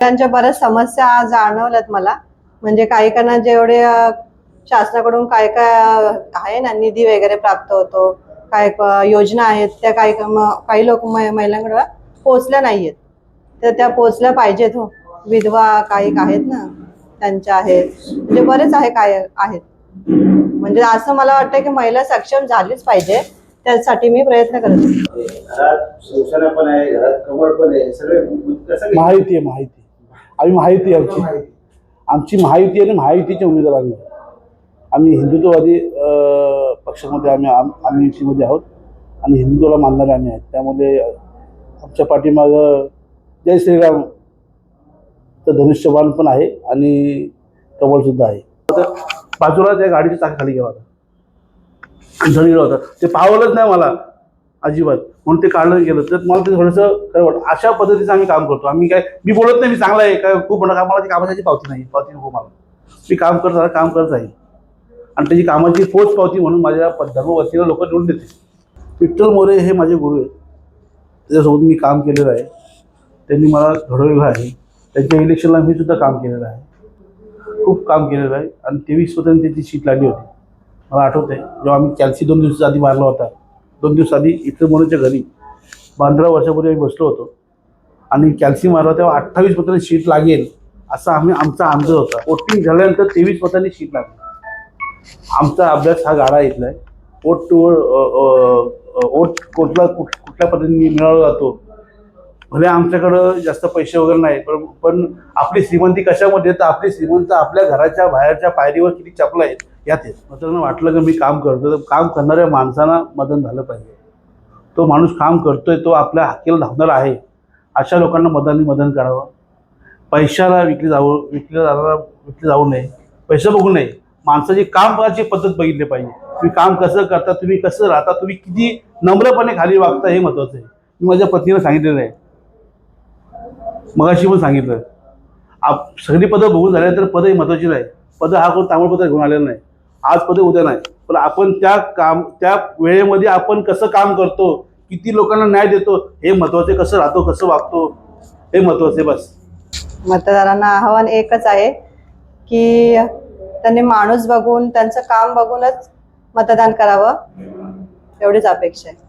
त्यांच्या बऱ्याच समस्या जाणवल्यात मला. म्हणजे काही काना जेवढे शासनाकडून काय काय आहे ना, निधी वगैरे प्राप्त होतो, काय योजना आहेत त्या काही लोक महिलांकडे पोहोचल्या नाहीयेत, तर त्या पोहोचल्या पाहिजेत. हो, विधवा काही आहेत ना, त्यांच्या आहेत, म्हणजे बरेच आहे काय आहेत. म्हणजे असं मला वाटतं की महिला सक्षम झालीच पाहिजे, त्यासाठी मी प्रयत्न करते. घरात शिवसेना पण आहे, घरात कमळ पण आहे, सगळे माहिती आम्ही माहिती आमची महायुती आणि महायुतीचे उमेदवार आम्ही हिंदुत्ववादी पक्षामध्ये आम्ही युतीमध्ये आहोत आणि हिंदुत्वाला मानणारे आम्ही आहेत. त्यामुळे आमच्या पाठीमागं जय श्रीराम तर धनुष्यबाण पण आहे आणि कमळ सुद्धा आहे. बाजूला त्या गाडीच्या चाक खाली गेला होता, झळीला होता, ते पावलंच नाही मला अजिबात, म्हणून ते काढलं गेलं. तर मला ते थोडंसं खरं वाटतं. अशा पद्धतीचं आम्ही काम करतो. आम्ही काय, मी बोलत नाही मी चांगला आहे काय, खूप म्हणा, मला ती कामाची पावती नाही, पावती नको मला. मी काम करत जाईल आणि त्याची कामाची पोच पावती म्हणून माझ्या धर्मवतीला लोक निवडून देते. विठ्ठल मोरे हे माझे गुरु आहेत, त्याच्यासोबत मी काम केलेलं आहे, त्यांनी मला घडवलेलं आहे. त्यांच्या इलेक्शनला मी सुद्धा काम केलेलं आहे, खूप काम केलेलं आहे. आणि 23% त्याची सीट लागली होती. मला आठवतं आहे जेव्हा आम्ही कॅल्सी 2 दिवस आधी मारला होता, 2 दिवस आधी विठ्ठल मोरेच्या घरी 15 वर्षापूर्वी आम्ही बसलो होतो आणि कॅल्सी मारला तेव्हा 28% सीट लागेल असा आमचा अंदाज होता. वोटिंग झाल्यानंतर 23% सीट लागली. आमचा अभ्यास हा गाडा इथला आहे. वोट कुठल्या पद्धतीने मिळवला जातो. भले आमच्याकडं जास्त पैसे वगैरे नाही, पण आपली श्रीमंती कशामध्ये, तर आपली श्रीमंत आपल्या घराच्या बाहेरच्या पायरीवर किती चपला आहेत यात आहे. मित्रांनो, वाटलं की मी काम करतो, तर काम करणाऱ्या माणसांना मतदान झालं पाहिजे. तो माणूस काम करतोय, तो आपल्या हक्कीला धावणारा आहे, अशा लोकांना मतदान करावं. पैशाला विकली जाऊ नये, पैसा बघू नये. माणसाची काम करायची पद्धत बघितली पाहिजे. तुम्ही काम कसं करता, तुम्ही कसं राहता, तुम्ही किती नम्रपणे खाली वागता, हे महत्त्वाचं आहे. मी माझ्या पत्नीला सांगितलेलं आहे, मगाशी पण सांगितलं. सगळी पदं बघून झाल्यानंतर पदं ही महत्त्वाची नाही. पदं हा कोण तांबडपत्र घेऊन आलेलं नाही. आज पदं उद्या नाही, पण आपण त्या वेळेमध्ये आपण कसं काम करतो, किती लोकांना न्याय देतो, हे महत्त्वाचे. कसं राहतो, कसं वागतो, हे महत्त्वाचे. बस मतदारांना आव्हान एकच आहे की त्यांनी माणूस बघून, त्यांचं काम बघूनच मतदान करावं, एवढीच अपेक्षा आहे.